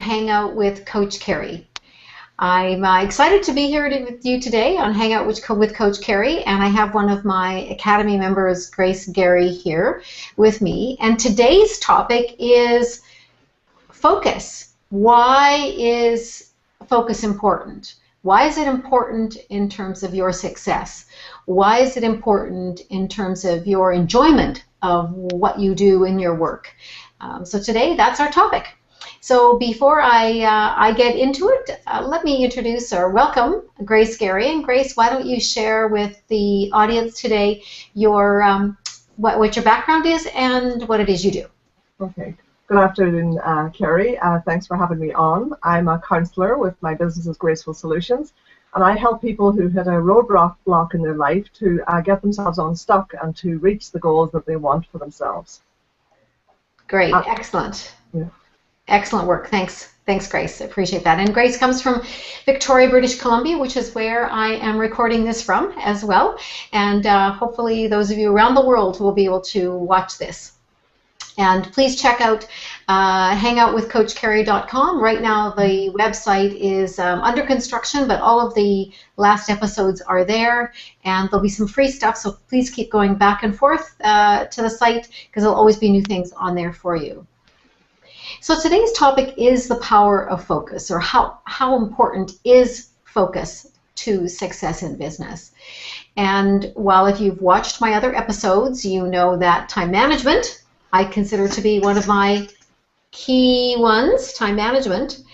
Hang Out with Coach Kerry. I'm excited to be here with you today on Hang Out with Coach Kerry, and I have one of my Academy members, Grace Gerry, here with me. And today's topic is focus. Why is focus important? Why is it important in terms of your success? Why is it important in terms of your enjoyment of what you do in your work? So today, that's our topic. So before I get into it, let me introduce or welcome Grace Gerry. And Grace, why don't you share with the audience today your what your background is and what it is you do? Okay. Good afternoon, Kerry. Thanks for having me on. I'm a counselor with my business Graceful Solutions, and I help people who hit a roadblock in their life to get themselves unstuck and to reach the goals that they want for themselves. Great. Excellent. Yeah. Excellent work. Thanks, Grace. I appreciate that. And Grace comes from Victoria, British Columbia, which is where I am recording this from as well. And hopefully those of you around the world will be able to watch this. And please check out hangoutwithcoachkerry.com. Right now the website is under construction, but all of the last episodes are there, and there'll be some free stuff, so please keep going back and forth to the site because there'll always be new things on there for you. So today's topic is the power of focus, or how important is focus to success in business. And while if you've watched my other episodes, you know that time management I consider to be one of my key ones, time management.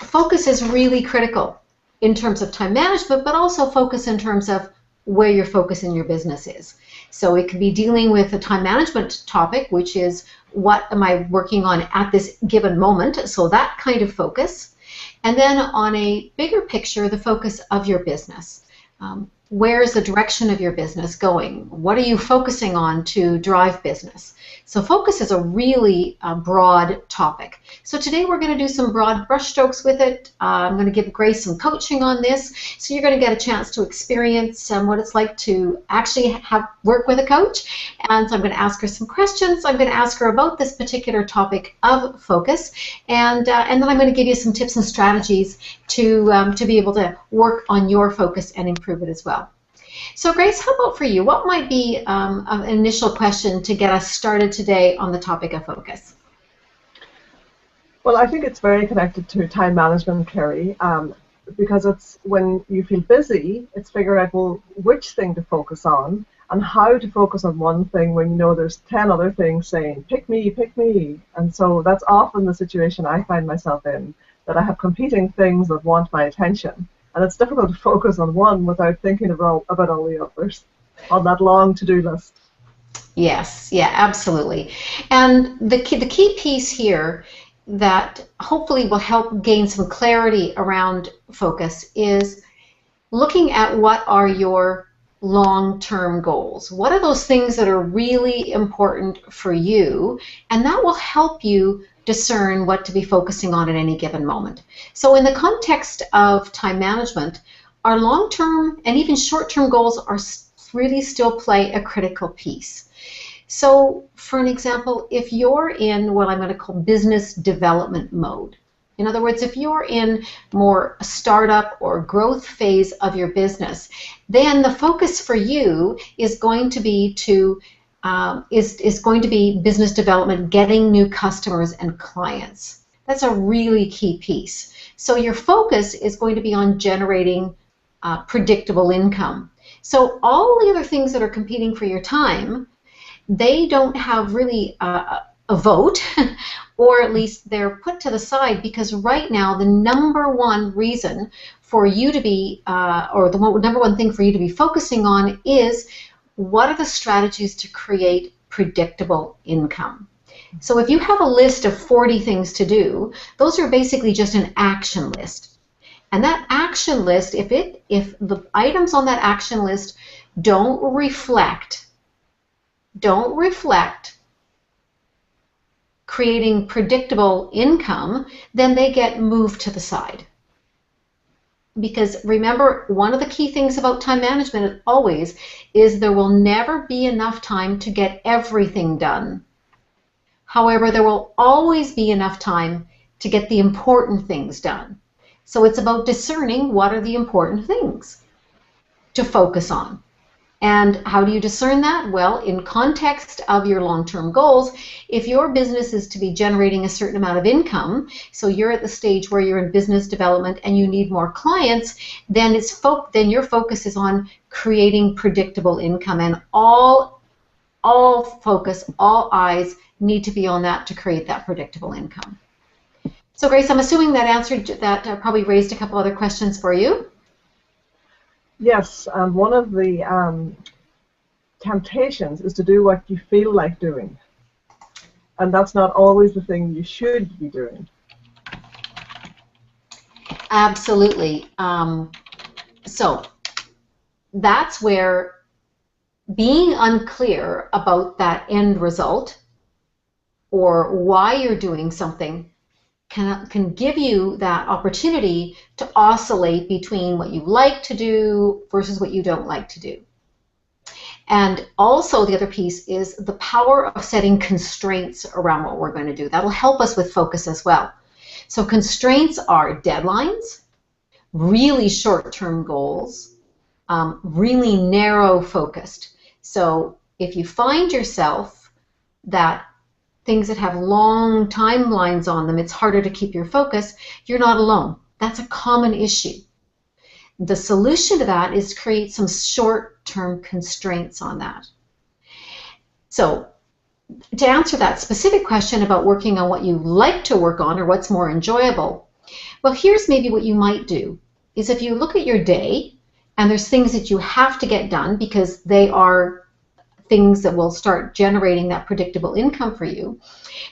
Focus is really critical in terms of time management, but also focus in terms of where your focus in your business is. So it could be dealing with a time management topic, which is what am I working on at this given moment, so that kind of focus. And then on a bigger picture, the focus of your business. Where's the direction of your business going? What are you focusing on to drive business? So focus is a really broad topic. So today we're going to do some broad brushstrokes with it. I'm going to give Grace some coaching on this. So you're going to get a chance to experience what it's like to actually work with a coach. And so I'm going to ask her some questions. I'm going to ask her about this particular topic of focus. And then I'm going to give you some tips and strategies to be able to work on your focus and improve it as well. So Grace, how about for you? What might be an initial question to get us started today on the topic of focus? Well, I think it's very connected to time management, Kerry, because it's when you feel busy, it's figuring out, well, which thing to focus on and how to focus on one thing when you know there's 10 other things saying, pick me, pick me. And so that's often the situation I find myself in, that I have competing things that want my attention. And it's difficult to focus on one without thinking about all the others on that long to-do list. Yes, yeah, absolutely. And the key piece here that hopefully will help gain some clarity around focus is looking at what are your long-term goals. What are those things that are really important for you? And that will help you discern what to be focusing on at any given moment. So in the context of time management, our long-term and even short-term goals are really still play a critical piece. So for an example, if you're in what I'm going to call business development mode, in other words, if you're in more a startup or growth phase of your business, then the focus for you is going to be business development, getting new customers and clients. That's a really key piece. So your focus is going to be on generating predictable income. So all the other things that are competing for your time, they don't have really a vote, or at least they're put to the side, because right now the number one reason for you to be, or the number one thing for you to be focusing on is what are the strategies to create predictable income. So if you have a list of 40 things to do, those are basically just an action list. And that action list, if the items on that action list don't reflect creating predictable income, then they get moved to the side. Because remember, one of the key things about time management always is there will never be enough time to get everything done. However, there will always be enough time to get the important things done. So it's about discerning what are the important things to focus on. And how do you discern that? Well, in context of your long-term goals, if your business is to be generating a certain amount of income, so you're at the stage where you're in business development and you need more clients, then your focus is on creating predictable income, and all focus, all eyes need to be on that to create that predictable income. So Grace, I'm assuming that answered that, probably raised a couple other questions for you. Yes, and one of the temptations is to do what you feel like doing. And that's not always the thing you should be doing. Absolutely. So that's where being unclear about that end result or why you're doing something can give you that opportunity to oscillate between what you like to do versus what you don't like to do. And also the other piece is the power of setting constraints around what we're going to do. That'll help us with focus as well. So constraints are deadlines, really short-term goals, really narrow focused. So if you find yourself that things that have long timelines on them, it's harder to keep your focus, you're not alone. That's a common issue. The solution to that is to create some short-term constraints on that. So to answer that specific question about working on what you like to work on or what's more enjoyable, well, here's maybe what you might do, is if you look at your day and there's things that you have to get done because they are things that will start generating that predictable income for you,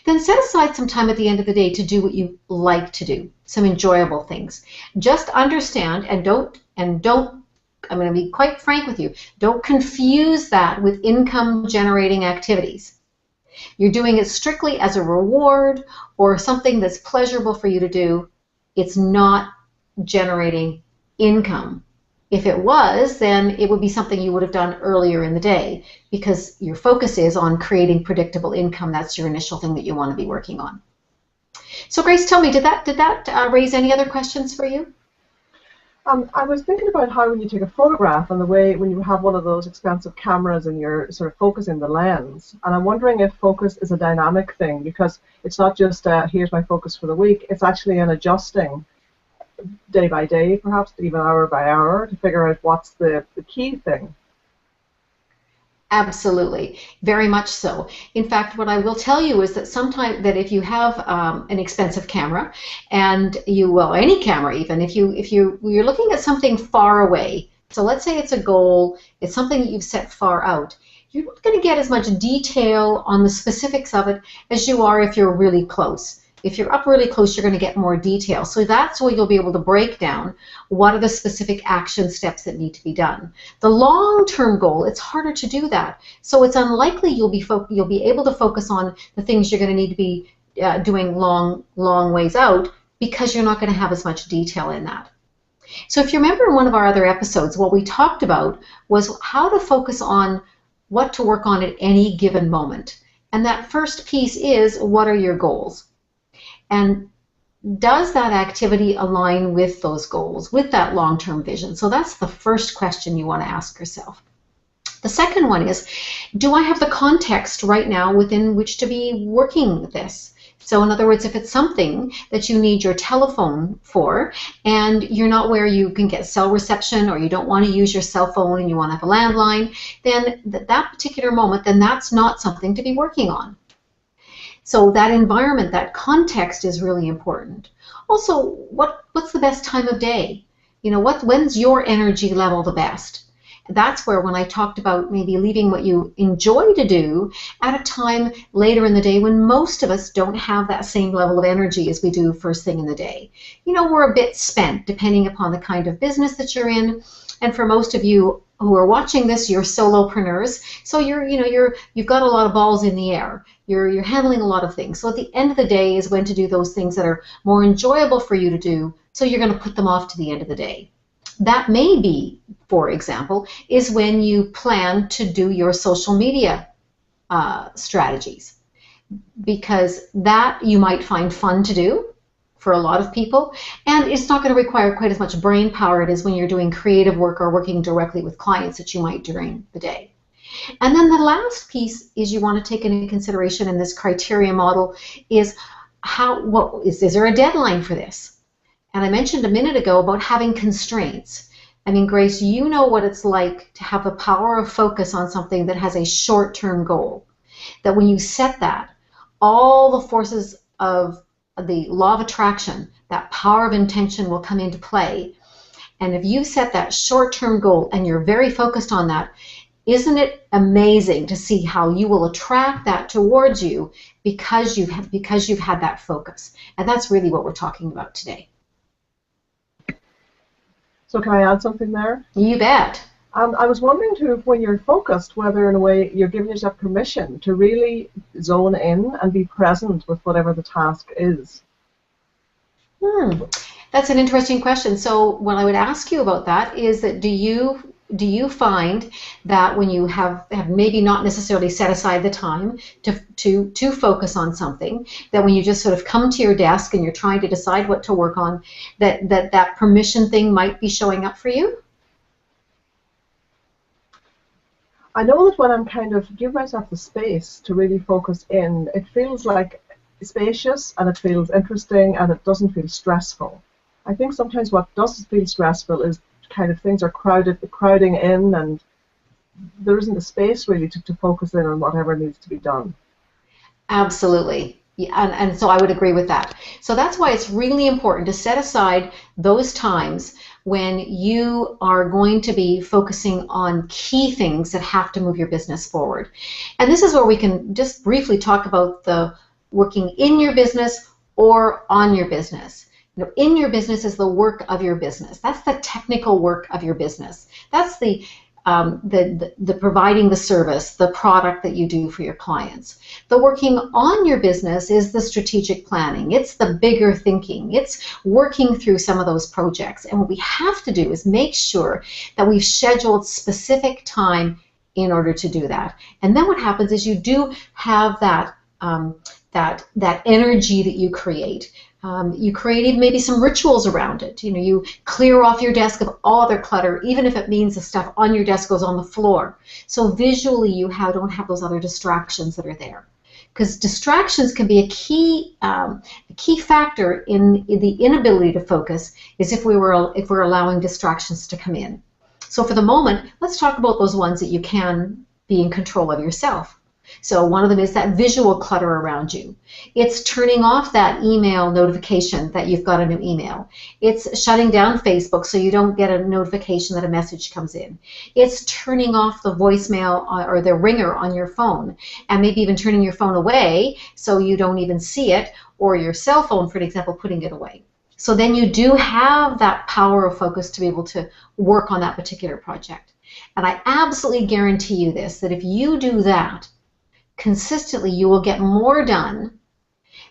then set aside some time at the end of the day to do what you like to do, some enjoyable things. Just understand and don't, I'm going to be quite frank with you, don't confuse that with income generating activities. You're doing it strictly as a reward or something that's pleasurable for you to do. It's not generating income. If it was, then it would be something you would have done earlier in the day because your focus is on creating predictable income. That's your initial thing that you want to be working on. So Grace, tell me, did that raise any other questions for you? I was thinking about how when you take a photograph and the way when you have one of those expensive cameras and you're sort of focusing the lens, and I'm wondering if focus is a dynamic thing because it's not just here's my focus for the week, it's actually an adjusting day by day, perhaps even hour by hour, to figure out what's the key thing. Absolutely, very much so. In fact, what I will tell you is that sometimes that if you have an expensive camera, and any camera even, if you're looking at something far away, so let's say it's a goal, it's something that you've set far out, you're not going to get as much detail on the specifics of it as you are if you're really close. If you're up really close, you're going to get more detail. So that's where you'll be able to break down what are the specific action steps that need to be done. The long-term goal, it's harder to do that. So it's unlikely you'll be able to focus on the things you're going to need to be doing long ways out because you're not going to have as much detail in that. So if you remember in one of our other episodes, what we talked about was how to focus on what to work on at any given moment. And that first piece is, what are your goals? And does that activity align with those goals, with that long-term vision? So that's the first question you want to ask yourself. The second one is, do I have the context right now within which to be working this? So in other words, if it's something that you need your telephone for and you're not where you can get cell reception or you don't want to use your cell phone and you want to have a landline, then that particular moment, then that's not something to be working on. So that environment, that context is really important. Also, what's the best time of day? When's your energy level the best? That's where when I talked about maybe leaving what you enjoy to do at a time later in the day when most of us don't have that same level of energy as we do first thing in the day. We're a bit spent depending upon the kind of business that you're in. And for most of you who are watching this, you're solopreneurs, so you've got a lot of balls in the air. You're handling a lot of things. So at the end of the day is when to do those things that are more enjoyable for you to do, so you're going to put them off to the end of the day. That may be, for example, is when you plan to do your social media strategies, because that you might find fun to do, for a lot of people, and it's not going to require quite as much brain power it is when you're doing creative work or working directly with clients that you might during the day. And then the last piece is you want to take into consideration in this criteria model is is there a deadline for this? And I mentioned a minute ago about having constraints. I mean, Grace, you know what it's like to have the power of focus on something that has a short-term goal. That when you set that, all the forces of the law of attraction, that power of intention will come into play. And if you set that short-term goal and you're very focused on that, isn't it amazing to see how you will attract that towards you because you've had that focus? And that's really what we're talking about today. So can I add something there? You bet. I was wondering too, when you're focused, whether in a way you're giving yourself permission to really zone in and be present with whatever the task is. That's an interesting question. So what I would ask you about that is that do you find that when you have maybe not necessarily set aside the time to focus on something, that when you just sort of come to your desk and you're trying to decide what to work on, that permission thing might be showing up for you? I know that when I'm kind of give myself the space to really focus in, it feels like spacious and it feels interesting and it doesn't feel stressful. I think sometimes what does feel stressful is kind of things are crowding in, and there isn't the space really to focus in on whatever needs to be done. Absolutely. Yeah, and so I would agree with that. So that's why it's really important to set aside those times when you are going to be focusing on key things that have to move your business forward. And this is where we can just briefly talk about the working in your business or on your business. In your business is the work of your business. That's the technical work of your business. That's the providing the service, the product that you do for your clients. The working on your business is the strategic planning. It's the bigger thinking. It's working through some of those projects. And what we have to do is make sure that we've scheduled specific time in order to do that. And then what happens is you do have that energy that you create. You created maybe some rituals around it. You clear off your desk of all other clutter, even if it means the stuff on your desk goes on the floor. So visually you don't have those other distractions that are there. Because distractions can be a key factor in the inability to focus is if we're allowing distractions to come in. So for the moment, let's talk about those ones that you can be in control of yourself. So one of them is that visual clutter around you. It's turning off that email notification that you've got a new email. It's shutting down Facebook so you don't get a notification that a message comes in. It's turning off the voicemail or the ringer on your phone, and maybe even turning your phone away so you don't even see it, or your cell phone, for example, putting it away. So then you do have that power of focus to be able to work on that particular project. And I absolutely guarantee you this, that if you do that, consistently you will get more done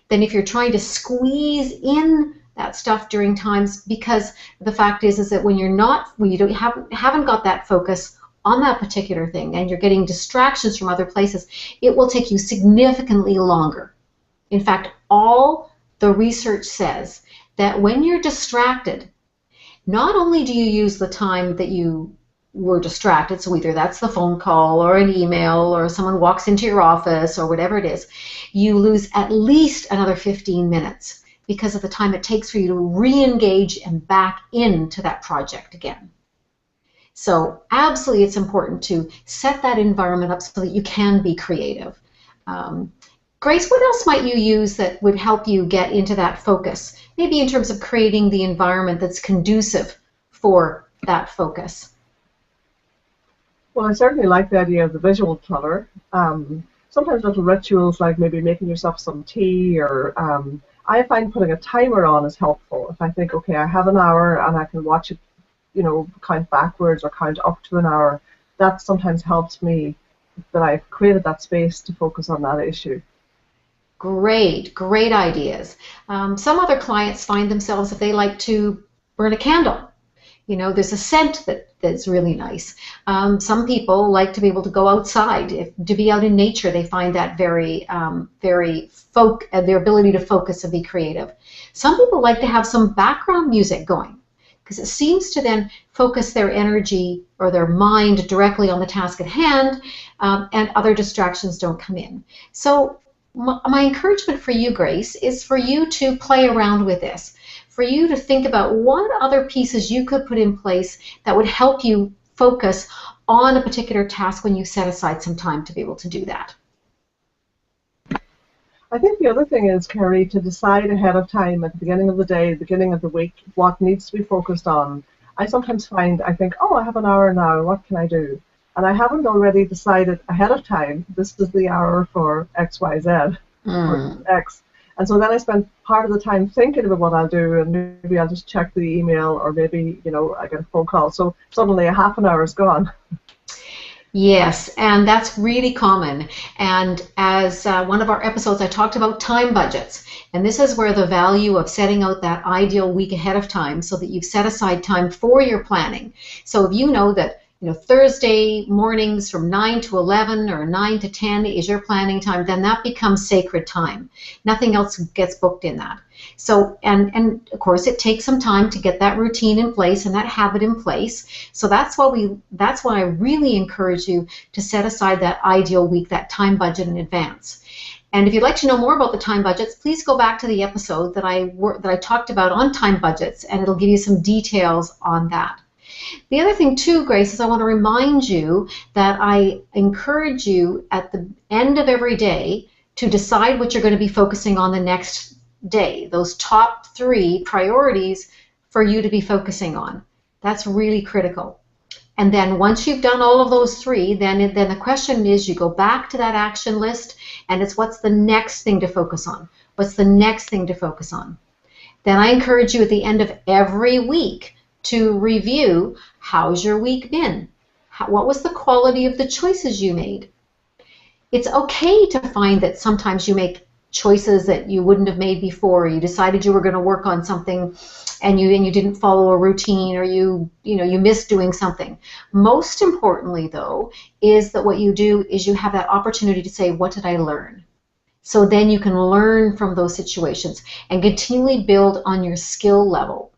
than if you're trying to squeeze in that stuff during times, because the fact is that when you haven't got that focus on that particular thing and you're getting distractions from other places, it will take you significantly longer. In fact, all the research says that when you're distracted, not only do you use the time that you were distracted, so either that's the phone call or an email or someone walks into your office or whatever it is, you lose at least another 15 minutes because of the time it takes for you to re-engage and back into that project again. So absolutely it's important to set that environment up so that you can be creative. Grace, what else might you use that would help you get into that focus? Maybe in terms of creating the environment that's conducive for that focus. Well, I certainly like the idea of the visual clutter. Sometimes little rituals like maybe making yourself some tea, or I find putting a timer on is helpful. If I think, okay, I have an hour and I can watch it, count backwards or count up to an hour, that sometimes helps me that I've created that space to focus on that issue. Great ideas. Some other clients find themselves, if they like to burn a candle, There's a scent that's really nice. Some people like to be able to go outside, to be out in nature. They find that their ability to focus and be creative. Some people like to have some background music going, because it seems to then focus their energy or their mind directly on the task at hand, and other distractions don't come in. So my encouragement for you, Grace, is for you to play around with this, for you to think about what other pieces you could put in place that would help you focus on a particular task when you set aside some time to be able to do that. I think the other thing is, Kerry, to decide ahead of time at the beginning of the day, beginning of the week, what needs to be focused on. I sometimes I think, oh, I have an hour now, what can I do? And I haven't already decided ahead of time, this is the hour for X, Y, Z, or X. And so then I spend part of the time thinking about what I'll do, and maybe I'll just check the email, or maybe, I get a phone call. So suddenly a half an hour is gone. Yes, and that's really common. And as one of our episodes, I talked about time budgets. And this is where the value of setting out that ideal week ahead of time, so that you've set aside time for your planning. So if you know that Thursday mornings from 9 to 11 or 9 to 10 is your planning time, then that becomes sacred time. Nothing else gets booked in that. So, and of course, it takes some time to get that routine in place and that habit in place. So that's why I really encourage you to set aside that ideal week, that time budget in advance. And if you'd like to know more about the time budgets, please go back to the episode that I talked about on time budgets, and it'll give you some details on that. The other thing too, Grace, is I want to remind you that I encourage you at the end of every day to decide what you're going to be focusing on the next day, those top 3 priorities for you to be focusing on. That's really critical. And then once you've done all of those 3, then the question is, you go back to that action list, and it's what's the next thing to focus on? What's the next thing to focus on? Then I encourage you at the end of every week to review, how's your week been? What was the quality of the choices you made? It's okay to find that sometimes you make choices that you wouldn't have made before. You decided you were going to work on something and you didn't follow a routine, or you missed doing something. Most importantly, though, is that what you do is you have that opportunity to say, what did I learn? So then you can learn from those situations and continually build on your skill level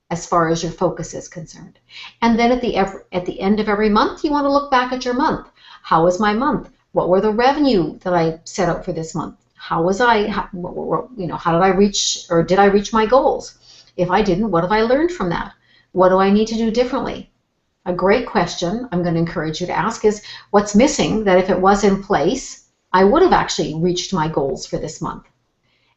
as far as your focus is concerned. And then at the end of every month, you want to look back at your month. How was my month? What were the revenue that I set out for this month? How did I reach, or did I reach my goals? If I didn't, what have I learned from that? What do I need to do differently? A great question I'm going to encourage you to ask is, what's missing that if it was in place, I would have actually reached my goals for this month?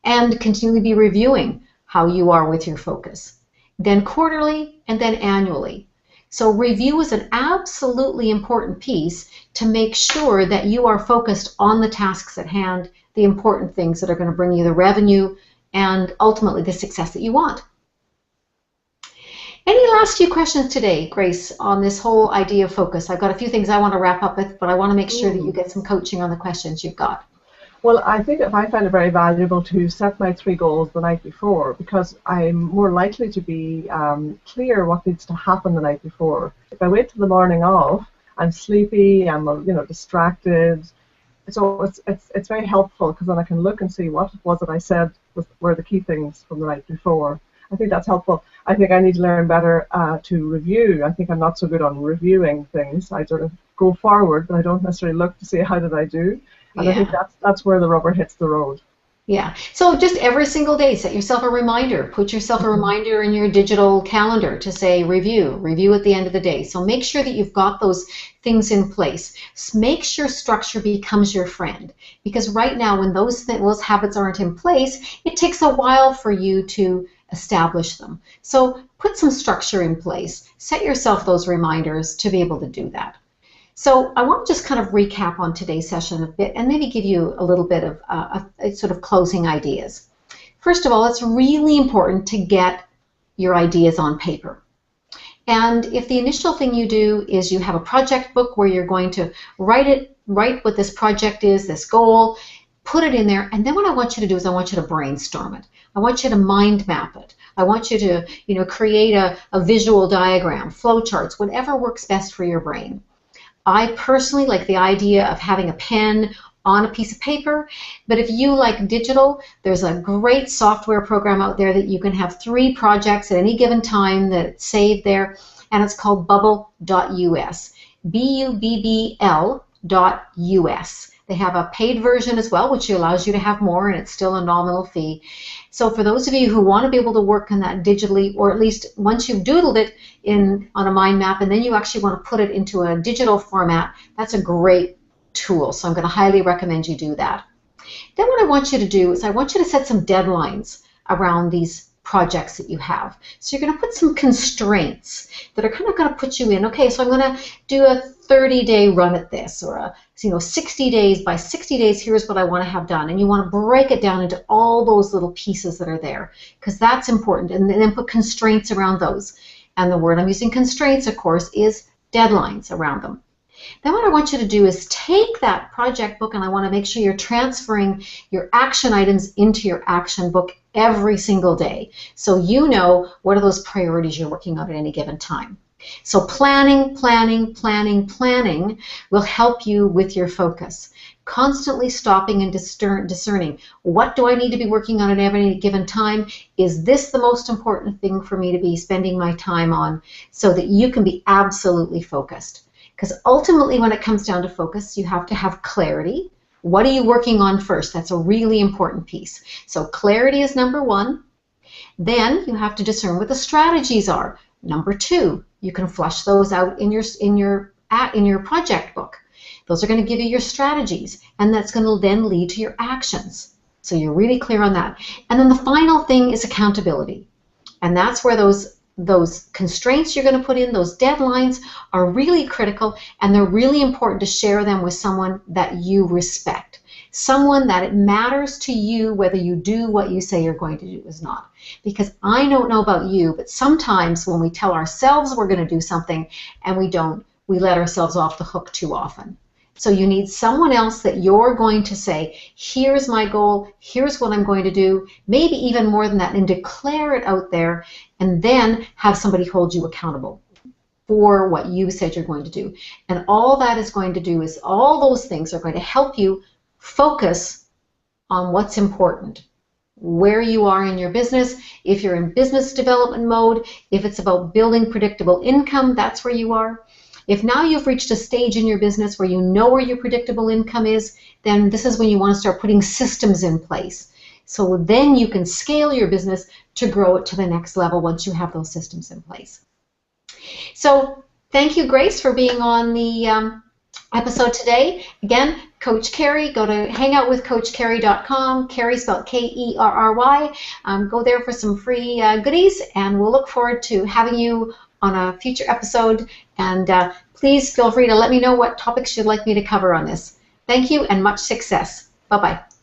And continually be reviewing how you are with your focus. Then quarterly, and then annually. So review is an absolutely important piece to make sure that you are focused on the tasks at hand, the important things that are going to bring you the revenue and ultimately the success that you want. Any last few questions today, Grace, on this whole idea of focus? I've got a few things I want to wrap up with, but I want to make sure that you get some coaching on the questions you've got. Well, I think I find it very valuable to set my 3 goals the night before, because I'm more likely to be clear what needs to happen the night before. If I wait till the morning of, I'm sleepy, I'm distracted. So it's very helpful, because then I can look and see what was it I said were the key things from the night before. I think that's helpful. I think I need to learn better to review. I think I'm not so good on reviewing things. I sort of go forward, but I don't necessarily look to see how did I do. And I think that's where the rubber hits the road. Yeah. So just every single day, set yourself a reminder. Put yourself a reminder in your digital calendar to say review at the end of the day. So make sure that you've got those things in place. Make sure structure becomes your friend. Because right now, when those habits aren't in place, it takes a while for you to establish them. So put some structure in place. Set yourself those reminders to be able to do that. So I want to just kind of recap on today's session a bit and maybe give you a little bit of sort of closing ideas. First of all, it's really important to get your ideas on paper. And if the initial thing you do is you have a project book where you're going to write what this project is, this goal, put it in there, and then what I want you to do is I want you to brainstorm it. I want you to mind map it. I want you to, create a visual diagram, flowcharts, whatever works best for your brain. I personally like the idea of having a pen on a piece of paper, but if you like digital, there's a great software program out there that you can have 3 projects at any given time that's saved there, and it's called bubble.us, BUBBL.us. They have a paid version as well, which allows you to have more, and it's still a nominal fee. So for those of you who want to be able to work on that digitally, or at least once you've doodled it on a mind map, and then you actually want to put it into a digital format, that's a great tool. So I'm going to highly recommend you do that. Then what I want you to do is I want you to set some deadlines around these projects that you have. So you're going to put some constraints that are kind of going to put you in, okay, so I'm going to do a 30-day run at this, or a 60 days. By 60 days, here's what I want to have done. And you want to break it down into all those little pieces that are there, because that's important. And then put constraints around those. And the word I'm using, constraints, of course, is deadlines around them. Then what I want you to do is take that project book, and I want to make sure you're transferring your action items into your action book every single day, so you know what are those priorities you're working on at any given time. So planning will help you with your focus. Constantly stopping and discerning, what do I need to be working on at any given time? Is this the most important thing for me to be spending my time on, so that you can be absolutely focused? Because ultimately, when it comes down to focus, you have to have clarity. What are you working on first? That's a really important piece. So clarity is number 1. Then you have to discern what the strategies are. Number 2, you can flush those out in your project book. Those are going to give you your strategies, and that's going to then lead to your actions. So you're really clear on that. And then the final thing is accountability. And that's where those constraints you're going to put in, those deadlines, are really critical, and they're really important to share them with someone that you respect. Someone that it matters to you whether you do what you say you're going to do or not. Because I don't know about you, but sometimes when we tell ourselves we're going to do something and we don't, we let ourselves off the hook too often. So you need someone else that you're going to say, here's my goal, here's what I'm going to do, maybe even more than that, and declare it out there, and then have somebody hold you accountable for what you said you're going to do. And all that is going to do is, all those things are going to help you focus on what's important, where you are in your business. If you're in business development mode, if it's about building predictable income, that's where you are. If now you've reached a stage in your business where you know where your predictable income is, then this is when you want to start putting systems in place. So then you can scale your business to grow it to the next level once you have those systems in place. So thank you, Grace, for being on the episode today. Again, Coach Kerry, go to hangoutwithcoachkerry.com, Kerry spelled Kerry. Go there for some free goodies, and we'll look forward to having you on a future episode. And please feel free to let me know what topics you'd like me to cover on this. Thank you, and much success. Bye-bye.